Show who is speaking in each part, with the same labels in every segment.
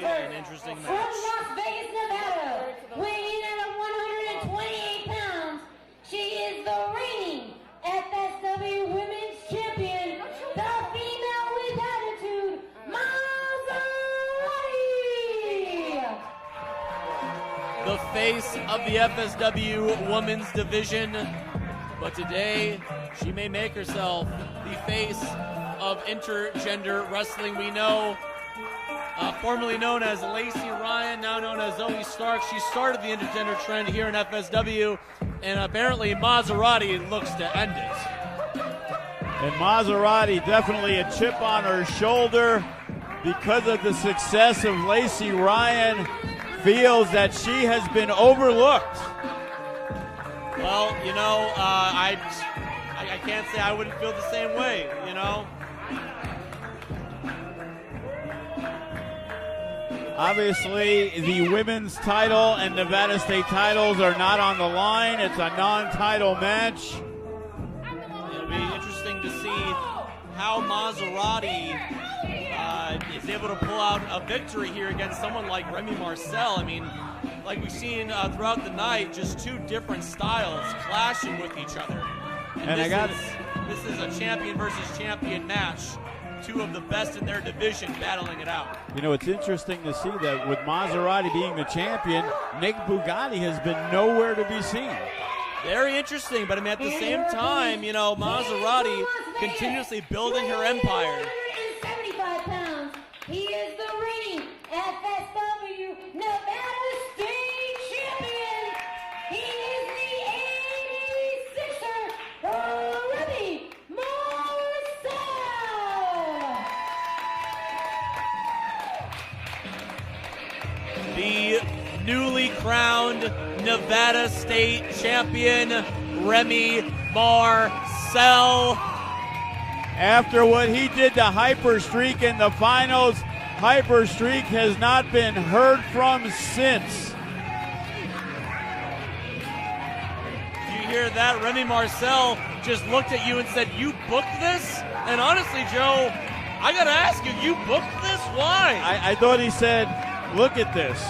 Speaker 1: an interesting match.
Speaker 2: From Las Vegas, Nevada, weighing in at 128 pounds, she is the reigning FSW Women's Champion, the female with attitude, Mazzerati!
Speaker 1: The face of the FSW Women's Division, but today she may make herself the face of intergender wrestling. We know, formerly known as Lacey Ryan, now known as Zoe Stark. She started the intergender trend here in FSW, and apparently Mazzerati looks to end it.
Speaker 3: And Mazzerati, definitely a chip on her shoulder because of the success of Lacey Ryan, feels that she has been overlooked.
Speaker 1: Well, you know, I can't say I wouldn't feel the same way, you know.
Speaker 3: Obviously, the women's title and Nevada State titles are not on the line. It's a non-title match.
Speaker 1: It'll be interesting to see how Mazzerati is able to pull out a victory here against someone like Remy Marcel. I mean, like we've seen throughout the night, just two different styles clashing with each other. And this is a champion versus champion match. Two of the best in their division battling it out.
Speaker 3: You know, it's interesting to see that with Mazzerati being the champion, Nick Bugatti has been nowhere to be seen.
Speaker 1: Very interesting, but I mean, at the same time, you know, Mazzerati continuously building her empire.
Speaker 2: 175 pounds. He is the reigning FSW Nevada State Champion. He is the 86er, Remy Marcel.
Speaker 1: The newly crowned Nevada State Champion, Remy Marcel.
Speaker 3: After what he did to Hyper Streak in the finals, Hyper Streak has not been heard from since.
Speaker 1: You hear that? Remy Marcel just looked at you and said, "You booked this?" And honestly, Joe, I gotta ask you, you booked this? Why?
Speaker 3: I thought he said, "Look at this."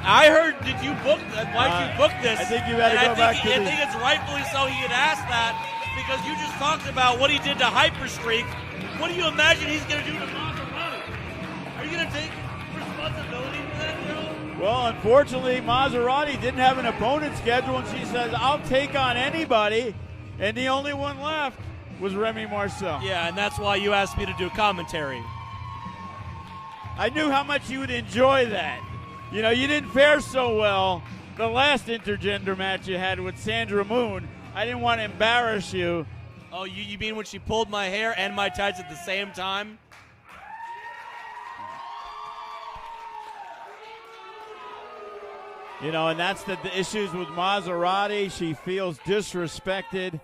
Speaker 1: I heard, did you book that? Why'd you book this?
Speaker 3: I think you got to go back to
Speaker 1: I think it's rightfully so he had asked that, because you just talked about what he did to Hyperstreak. What do you imagine he's going to do to Mazzerati? Are you going to take responsibility for that, Joe?
Speaker 3: Well, unfortunately, Mazzerati didn't have an opponent scheduled, and she says, "I'll take on anybody," and the only one left was Remy Marcel.
Speaker 1: Yeah, and that's why you asked me to do commentary.
Speaker 3: I knew how much you would enjoy that. You know, you didn't fare so well the last intergender match you had with Sandra Moon. I didn't want to embarrass you.
Speaker 1: Oh, you mean when she pulled my hair and my tights at the same time?
Speaker 3: You know, and that's the issues with Mazzerati. She feels disrespected,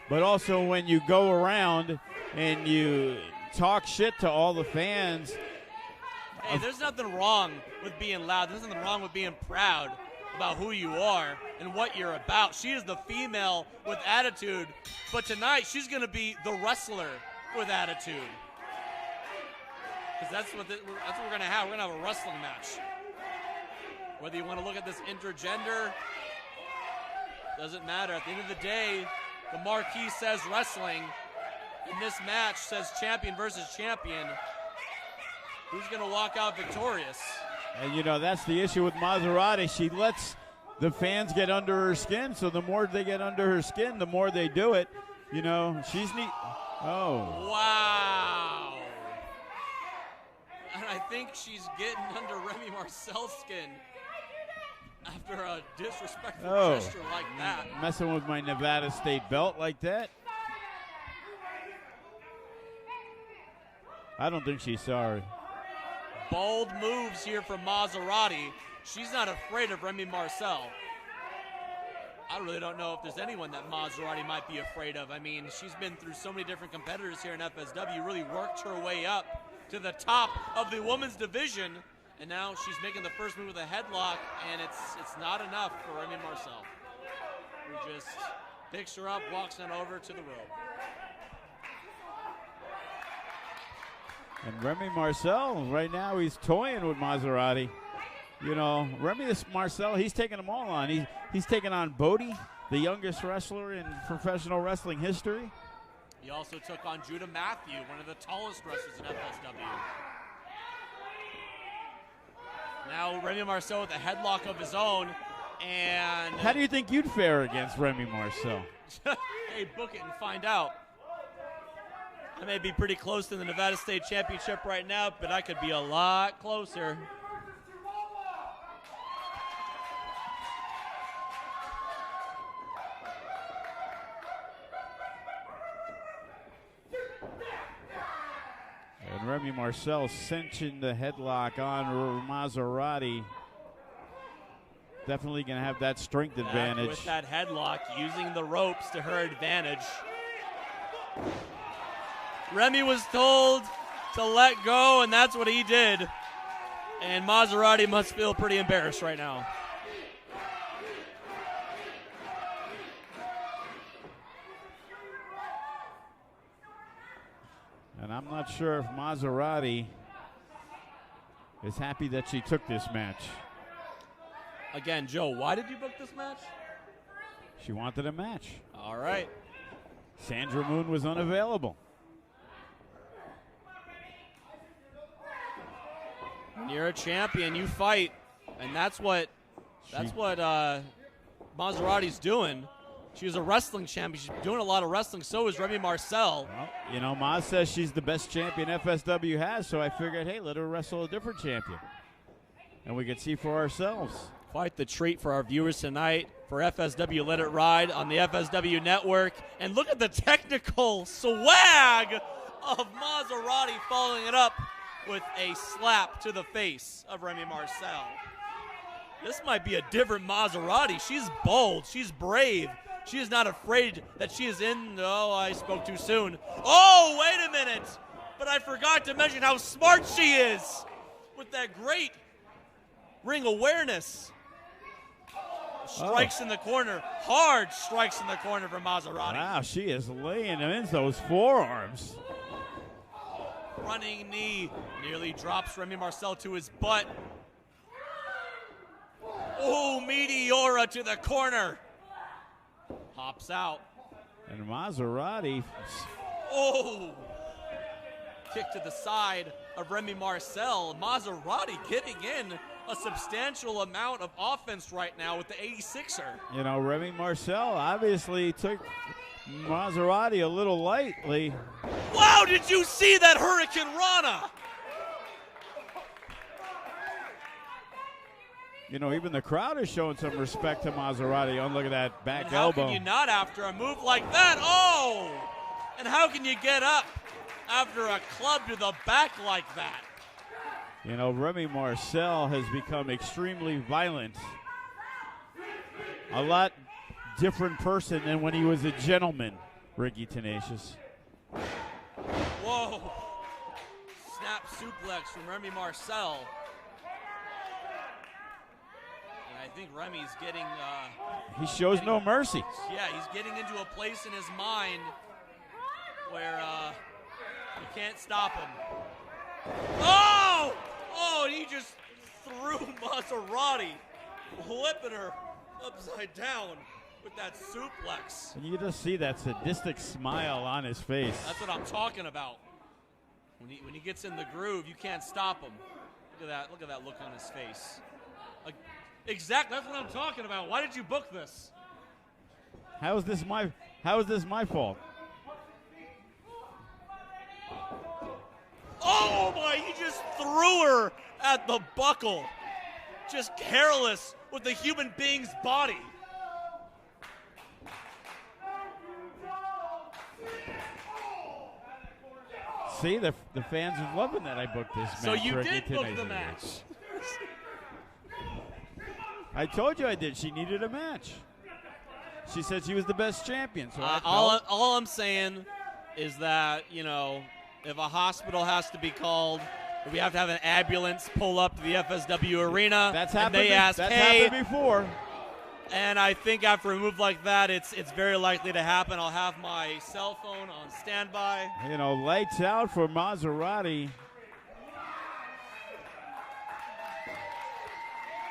Speaker 3: but also when you go around and you talk shit to all the fans.
Speaker 1: Hey, there's nothing wrong with being loud. There's nothing wrong with being proud about who you are and what you're about. She is the female with attitude, but tonight she's going to be the wrestler with attitude. Because that's what we're going to have. We're going to have a wrestling match. Whether you want to look at this intergender, doesn't matter. At the end of the day, the marquee says wrestling, and this match says champion versus champion. Who's going to walk out victorious?
Speaker 3: And, you know, that's the issue with Mazzerati. She lets the fans get under her skin, so the more they get under her skin, the more they do it. You know, she's neat. Oh.
Speaker 1: Wow. And I think she's getting under Remy Marcel's skin after a disrespectful gesture like that.
Speaker 3: Messing with my Nevada State belt like that? I don't think she's sorry.
Speaker 1: Bold moves here from Mazzerati. She's not afraid of Remy Marcel. I really don't know if there's anyone that Mazzerati might be afraid of. I mean, she's been through so many different competitors here in FSW, really worked her way up to the top of the women's division, and now she's making the first move with a headlock, and it's not enough for Remy Marcel, who just picks her up, walks on over to the rope.
Speaker 3: And Remy Marcel, right now, he's toying with Mazzerati. You know, Remy Marcel, he's taking them all on. He's taking on Bodie, the youngest wrestler in professional wrestling history.
Speaker 1: He also took on Judah Matthew, one of the tallest wrestlers in FSW. Now Remy Marcel with a headlock of his own, and...
Speaker 3: How do you think you'd fare against Remy Marcel?
Speaker 1: Hey, book it and find out. I may be pretty close to the Nevada State Championship right now, but I could be a lot closer.
Speaker 3: And Remy Marcel cinching the headlock on Mazzerati. Definitely going to have that strength advantage.
Speaker 1: With that headlock, using the ropes to her advantage. Remy was told to let go, and that's what he did. And Mazzerati must feel pretty embarrassed right now.
Speaker 3: And I'm not sure if Mazzerati is happy that she took this match.
Speaker 1: Again, Joe, why did you book this match?
Speaker 3: She wanted a match.
Speaker 1: All right.
Speaker 3: Sandra Moon was unavailable.
Speaker 1: When you're a champion, you fight, and that's what Mazzerati's doing. She was a wrestling champion. She's doing a lot of wrestling. So is Remy Marcel.
Speaker 3: Well, you know, Maz says she's the best champion FSW has, so I figured, hey, let her wrestle a different champion. And we could see for ourselves.
Speaker 1: Quite the treat for our viewers tonight for FSW Let It Ride on the FSW Network. And look at the technical swag of Mazzerati, following it up with a slap to the face of Remy Marcel. This might be a different Mazzerati. She's bold. She's brave. She is not afraid that she is in. Oh, I spoke too soon. Oh, wait a minute. But I forgot to mention how smart she is with that great ring awareness. Strikes in the corner. Hard strikes in the corner for Mazzerati.
Speaker 3: Wow, she is laying in those forearms.
Speaker 1: Running knee nearly drops Remy Marcel to his butt. Oh, Meteora to the corner. Hops out.
Speaker 3: And Mazzerati.
Speaker 1: Oh! Kick to the side of Remy Marcel. Mazzerati getting in a substantial amount of offense right now with the 86er.
Speaker 3: You know, Remy Marcel obviously took Mazzerati a little lightly.
Speaker 1: Wow, did you see that Hurricane Rana?
Speaker 3: You know, even the crowd is showing some respect to Mazzerati. Oh, look at that back
Speaker 1: and how
Speaker 3: elbow.
Speaker 1: How can you not after a move like that? Oh! And how can you get up after a club to the back like that?
Speaker 3: You know, Remy Marcel has become extremely violent. A lot different person than when he was a gentleman, Ricky Tenacious.
Speaker 1: Whoa. Snap suplex from Remy Marcel. And I think Remy's getting...
Speaker 3: he shows no mercy.
Speaker 1: Yeah, he's getting into a place in his mind where you can't stop him. Oh! Oh, and he just threw Mazzerati, flipping her upside down with that suplex.
Speaker 3: And you just see that sadistic smile on his face.
Speaker 1: That's what I'm talking about. When he gets in the groove, you can't stop him. Look at that! Look at that look on his face. Exactly. That's what I'm talking about. Why did you book this?
Speaker 3: How is this my fault?
Speaker 1: Oh my, he just threw her at the buckle. Just careless with the human being's body.
Speaker 3: See, the fans are loving that I booked this match.
Speaker 1: So you
Speaker 3: Ricky
Speaker 1: did book
Speaker 3: Tenacious.
Speaker 1: the match.
Speaker 3: I told you I did. She needed a match. She said she was the best champion. So
Speaker 1: all I'm saying is that, you know, if a hospital has to be called, if we have to have an ambulance pull up to the FSW arena,
Speaker 3: that's
Speaker 1: happened.
Speaker 3: And they ask,
Speaker 1: that's
Speaker 3: hey, happened before.
Speaker 1: And I think after a move like that, it's very likely to happen. I'll have my cell phone on standby.
Speaker 3: You know, lights out for Mazzerati.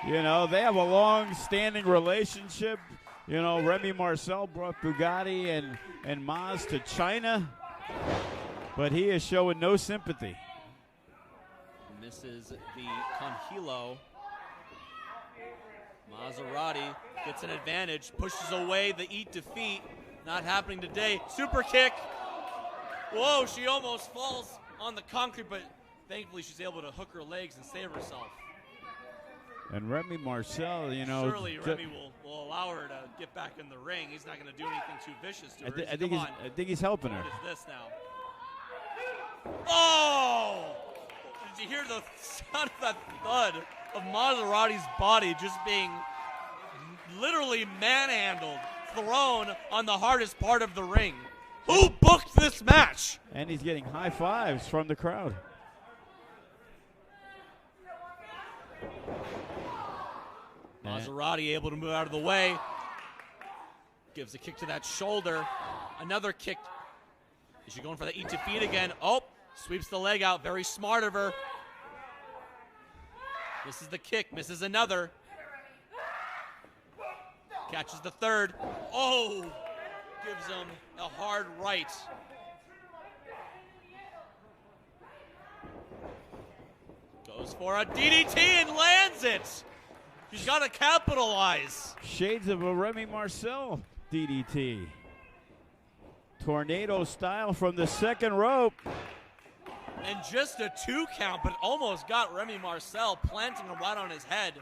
Speaker 3: You know, they have a long-standing relationship. You know, Remy Marcel brought Bugatti and Maz to China, but he is showing no sympathy.
Speaker 1: Misses the Conhilo. Mazzerati gets an advantage, pushes away the eat defeat. Not happening today. Super kick. Whoa, she almost falls on the concrete, but thankfully she's able to hook her legs and save herself.
Speaker 3: And Remy Marcel, you know.
Speaker 1: Surely Remy will allow her to get back in the ring. He's not going to do anything too vicious to her.
Speaker 3: I think he's helping her.
Speaker 1: What is this now? Oh! Did you hear the sound of that thud of Maserati's body just being literally manhandled, thrown on the hardest part of the ring? Who booked this match?
Speaker 3: And he's getting high fives from the crowd.
Speaker 1: Mazzerati able to move out of the way. Gives a kick to that shoulder. Another kick. Is she going for the eat defeat again? Oh, sweeps the leg out. Very smart of her. Misses the kick. Misses another. Catches the third. Oh! Gives him a hard right. Goes for a DDT and lands it. She's got to capitalize.
Speaker 3: Shades of a Remy Marcel DDT. Tornado style from the second rope.
Speaker 1: And just a 2 count, but almost got Remy Marcel, planting him right on his head.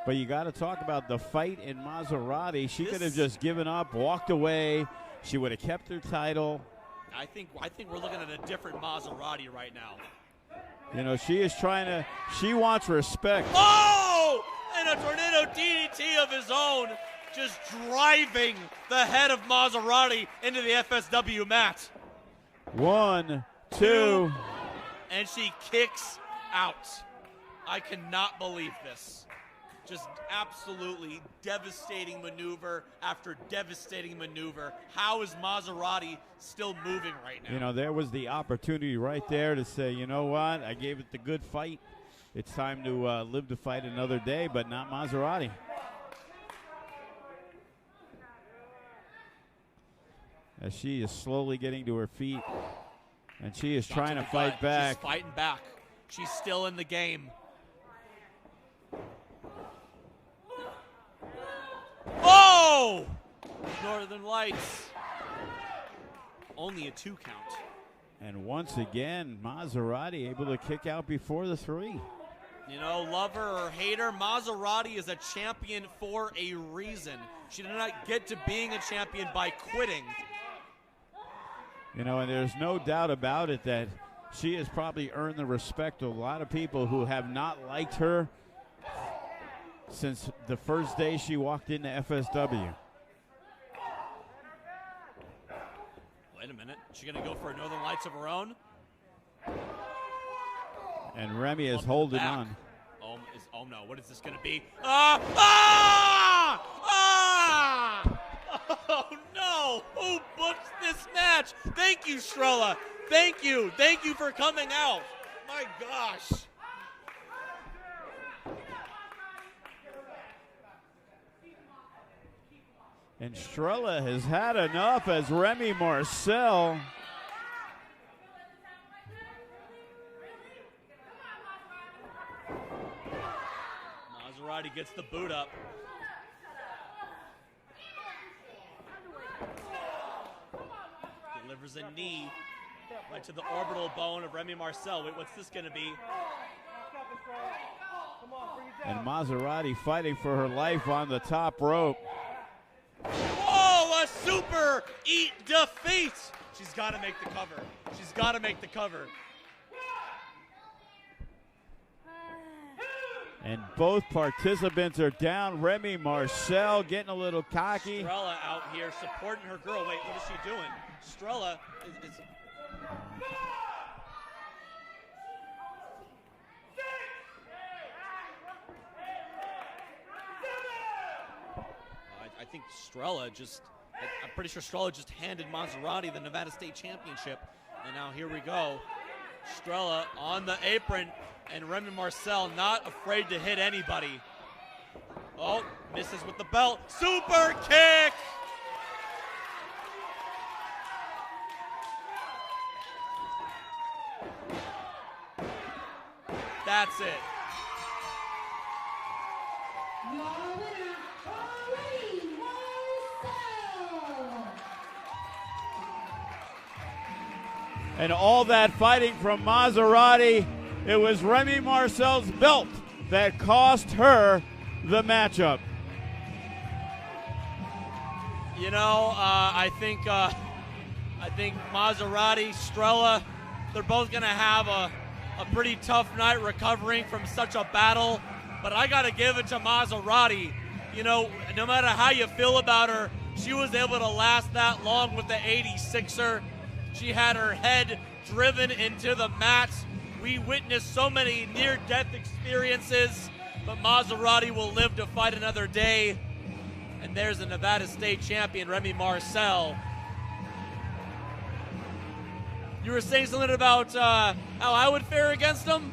Speaker 3: But you got to talk about the fight in Mazzerati. She could have just given up, walked away. She would have kept her title.
Speaker 1: I think we're looking at a different Mazzerati right now.
Speaker 3: You know, she is trying to, she wants respect.
Speaker 1: Oh! And a tornado DDT of his own, just driving the head of Mazzerati into the FSW mat.
Speaker 3: 1, 2.
Speaker 1: And she kicks out. I cannot believe this. Just absolutely devastating maneuver after devastating maneuver. How is Mazzerati still moving right now?
Speaker 3: You know, there was the opportunity right there to say, you know what, I gave it the good fight. It's time to live to fight another day, but not Mazzerati. As she is slowly getting to her feet, and she is trying to fight back.
Speaker 1: She's fighting back. She's still in the game. Oh! Northern Lights. Only a 2 count.
Speaker 3: And once again, Mazzerati able to kick out before the 3.
Speaker 1: You know, love her or hate her, Mazzerati is a champion for a reason. She did not get to being a champion by quitting.
Speaker 3: You know, and there's no doubt about it that she has probably earned the respect of a lot of people who have not liked her since the first day she walked into FSW.
Speaker 1: Wait a minute. Is she going to go for a Northern Lights of her own?
Speaker 3: And Remy is holding on.
Speaker 1: Oh no, what is this going to be? Ah! Ah! Ah! Oh no! Who booked this match? Thank you, Strella. Thank you. Thank you for coming out. My gosh.
Speaker 3: And Strella has had enough as Remy Marcel.
Speaker 1: Mazzerati gets the boot up. Delivers a knee right to the orbital bone of Remy Marcel. Wait, what's this going to be?
Speaker 3: And Mazzerati fighting for her life on the top rope.
Speaker 1: Whoa, a super eat defeat. She's got to make the cover. She's got to make the cover.
Speaker 3: And both participants are down. Remy Marcel getting a little cocky.
Speaker 1: Strella out here supporting her girl. Wait, what is she doing? Strella is I think Strella I'm pretty sure Strella just handed Mazzerati the Nevada State Championship. And now here we go. Strella on the apron, and Remy Marcel not afraid to hit anybody. Oh, misses with the belt. Super kick! That's it.
Speaker 2: Your winner, Remy Marcel.
Speaker 3: And all that fighting from Mazzerati, it was Remy Marcel's belt that cost her the matchup.
Speaker 1: You know, I think Mazzerati, Strella, they're both going to have a pretty tough night recovering from such a battle. But I got to give it to Mazzerati. You know, no matter how you feel about her, she was able to last that long with the 86er. She had her head driven into the mat. We witnessed so many near-death experiences, but Mazzerati will live to fight another day. And there's the Nevada State champion, Remy Marcel. You were saying something about how I would fare against him?